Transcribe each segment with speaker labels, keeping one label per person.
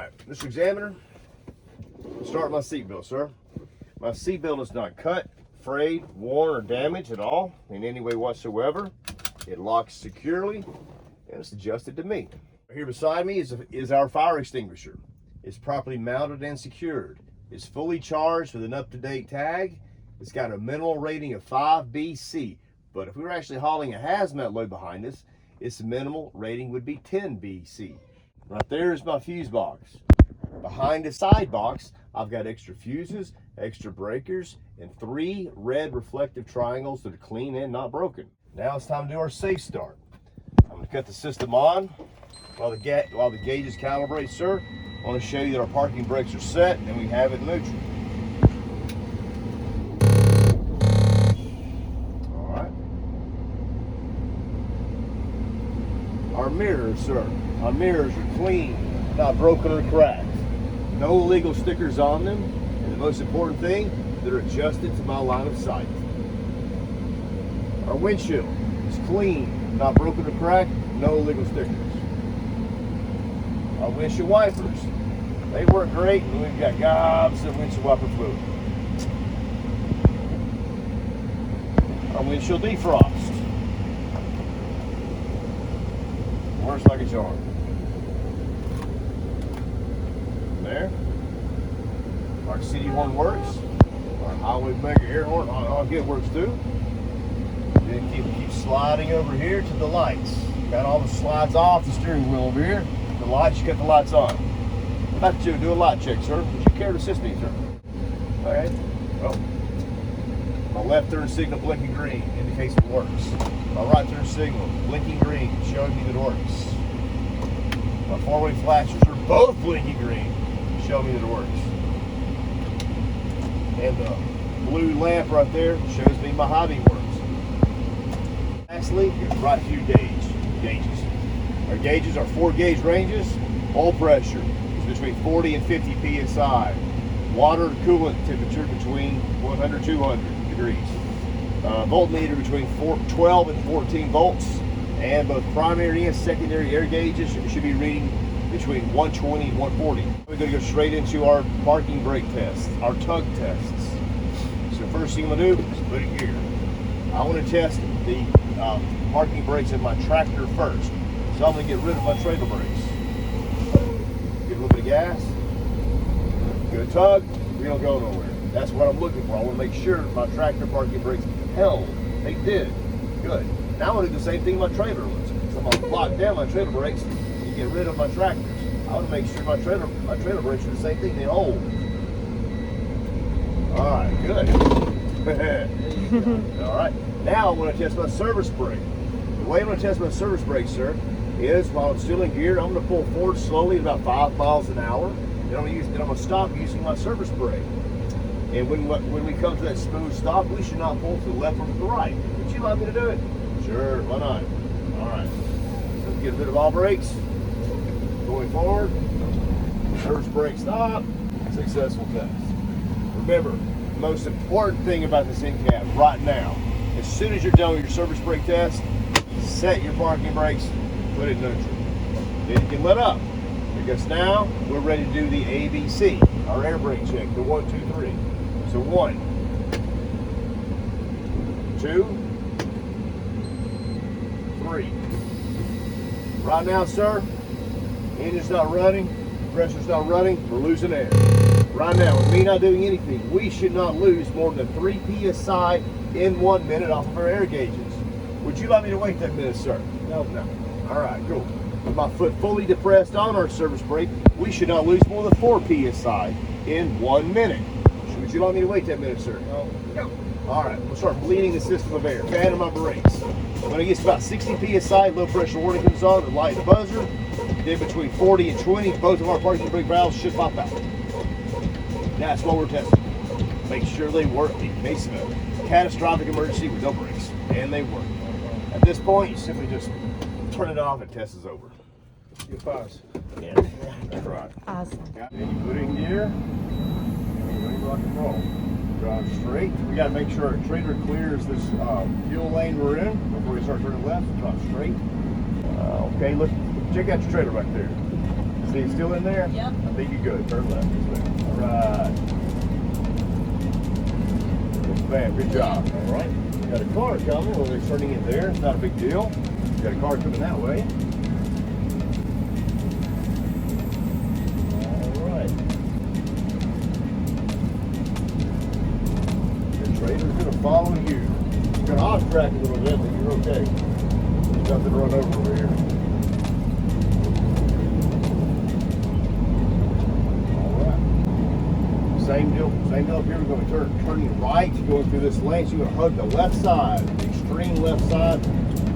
Speaker 1: right, Mr. Examiner, start my seatbelt, sir. My seatbelt is not cut, frayed, worn, or damaged at all in any way whatsoever. It locks securely, and it's adjusted to me. Here beside me is our fire extinguisher. It's properly mounted and secured. It's fully charged with an up-to-date tag. It's got a minimal rating of 5BC, but if we were actually hauling a hazmat load behind us, its minimal rating would be 10BC. Right there is my fuse box. Behind the side box, I've got extra fuses, extra breakers, and 3 red reflective triangles that are clean and not broken. Now it's time to do our safe start. I'm going to cut the system on while the gauges calibrate, sir. I want to show you that our parking brakes are set and we have it neutral. All right. Our mirrors, sir. Our mirrors are clean, not broken or cracked. No illegal stickers on them, and the most important thing, they're adjusted to my line of sight. Our windshield is clean, not broken or cracked, no illegal stickers. Our windshield wipers, they work great, and we've got gobs of windshield wiper fluid. Our windshield defrost works like a charm. There. Our city horn works. Our highway mega air horn, I'll get works too. Then keep sliding over here to the lights. Got all the slides off the steering wheel over here. The lights, you got the lights on. About to do a light check, sir. Would you care to assist me, sir? All right. Well, my left turn signal blinking green indicates it works. My right turn signal blinking green showing me that it works. My four-way flashers are both blinking green, show me that it works. And the blue lamp right there shows me my hobby works. Lastly, your right view gauges. Our gauges are 4-gauge ranges. Oil pressure is between 40 and 50 psi. Water coolant temperature between 100 and 200 degrees. Voltmeter between 12 and 14 volts. And both primary and secondary air gauges should be reading between 120 and 140. We're going to go straight into our parking brake tests, our tug tests. So first thing I'm going to do is put it here. I want to test the parking brakes in my tractor first. So I'm going to get rid of my trailer brakes. Get a little bit of gas. Good tug. We don't go nowhere. That's what I'm looking for. I want to make sure my tractor parking brakes held. They did. Good. Now I'm going to do the same thing with my trailer ones. So I'm going to lock down my trailer brakes and get rid of my tractors. I want to make sure my trailer brakes are the same thing. They hold. All right. Good. All right. Now I want to test my service brake. The way I'm going to test my service brake, sir, is while I'm still in gear, I'm going to pull forward slowly at about 5 miles an hour. Then I'm going to stop using my service brake. And when we come to that smooth stop, we should not pull to the left or to the right. Would you like me to do it? Sure, why not? All right. So get rid of all brakes. Going forward. Service brake stop. Successful test. Remember, the most important thing about this end cap right now, as soon as you're done with your service brake test, set your parking brakes, put it neutral. Then you can let up, because now we're ready to do the ABC, our air brake check, the 1, 2, 3. So 1, 2, 3. Right now, sir, engine's not running, pressure's not running, we're losing air. Right now, with me not doing anything, we should not lose more than 3 psi in 1 minute off of our air gauges. Would you like me to wait that minute, sir? No. All right, cool. With my foot fully depressed on our service brake, we should not lose more than 4 psi in 1 minute. Would you like me to wait that minute, sir? No. All right, we'll start bleeding the system of air. Fanning my brakes. When it gets to about 60 psi, low pressure warning comes on, the light and the buzzer. Then between 40 and 20, both of our parking brake valves should pop out. That's what we're testing. Make sure they work in case of a catastrophic emergency with no brakes. And they work. At this point, you simply just turn it off and test is over.
Speaker 2: Your pause.
Speaker 1: Yeah, that's right.
Speaker 3: Awesome.
Speaker 1: And you put it in gear, and ready to rock and roll. Drive straight. We got to make sure our trailer clears this fuel lane we're in before we start turning left. Drive straight. Okay, look, check out your trailer right there. See, it's still in there?
Speaker 2: Yep.
Speaker 1: I think you're good. Turn left. All right. Bam, good job. All right. You got a car coming. Well, they're turning it there. It's not a big deal. You got a car coming that way. All right. The trailer's going to follow you. You're going to off track a little bit, but you're okay. There's nothing to run over here. Same deal up here. We're going to turn you right, going through this lane. So you're going to hug the left side, the extreme left side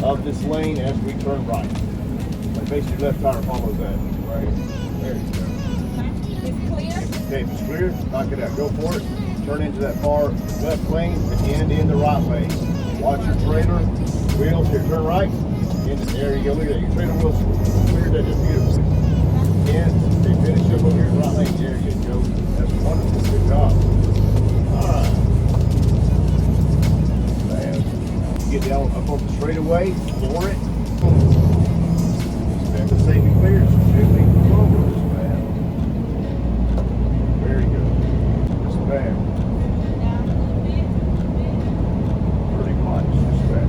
Speaker 1: of this lane as we turn right. Like basically left tire follows that. Right. There you go.
Speaker 2: It's clear?
Speaker 1: Okay, if it's clear, knock it out. Go for it. Turn into that far left lane and in the right lane. Watch your trailer wheels here. Turn right. There you go. Look at that. Your trailer wheels cleared that just beautifully. And they finish up over here in the right lane. There you go. That's wonderful. Good job. Alright. Get down up on the straightaway, floor it. Remember, saving clears. Gently over. Bam. Very good. Just bam. Pretty much. Just bam.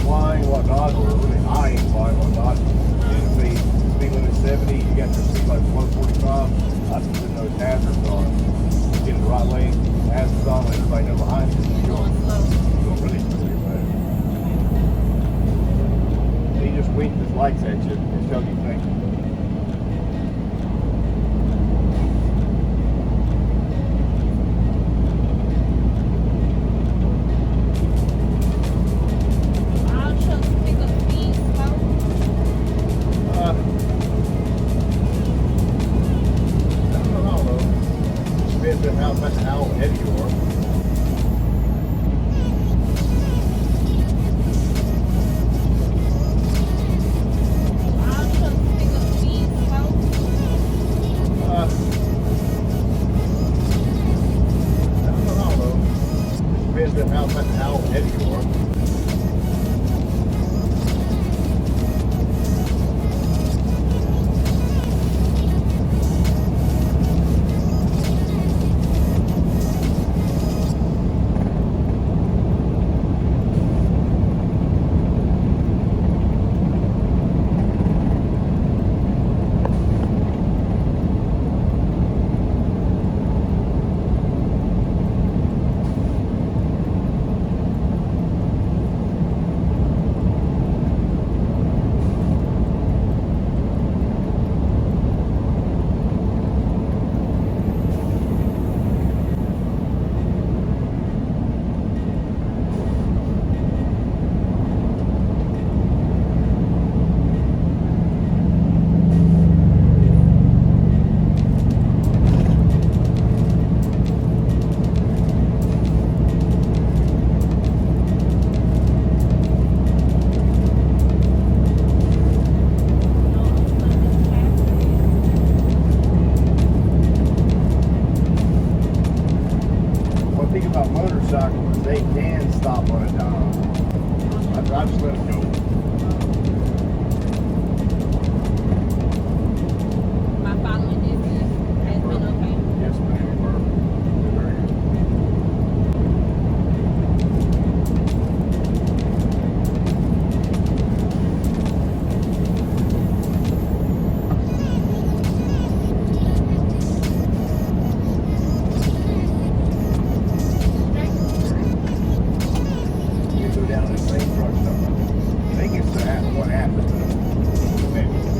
Speaker 1: incline, whatnot, or really high incline, whatnot. And if the speed limit is 70, you got your speed like 145, that's putting those hazards on. Get in the right lane, hazards on, let everybody know behind you. You're going really fast. He just winked his lights at you and tells you thank you. How heavy you are. Depends on how heavy you are. It can stop on a dime. I just let it go.
Speaker 2: My following distance has been okay.
Speaker 1: Yes, ma'am. We're very good. You go down the same truck stop. I think it's what happened. Maybe.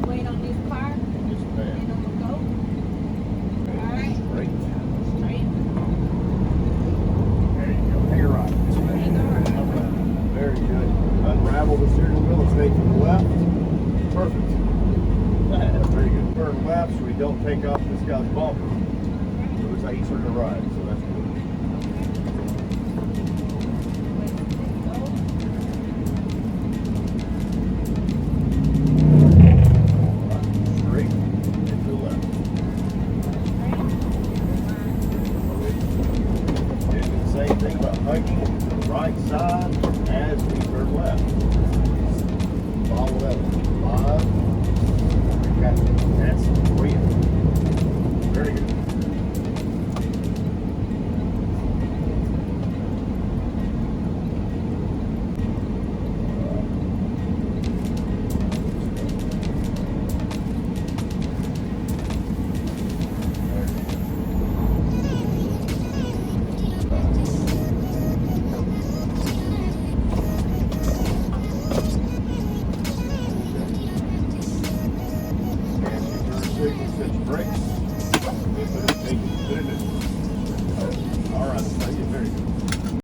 Speaker 2: Wait on this car,
Speaker 1: Yes, ma'am.
Speaker 2: and I'm gonna go. Alright.
Speaker 1: Great.
Speaker 2: Straight.
Speaker 1: There you go. Hang it right. Yes, ma'am. Very good. Unravel the steering wheel and stay to the left. Perfect. Very good. Turn left so we don't take off this guy's bumper. It looks like he's turning right, so that's good. Straight and to the left. Doing the same thing about hugging the right side as we turn left. Follow that one. 5. That's brilliant. Very good. Signal, switch brakes. Put it in. All right, very good.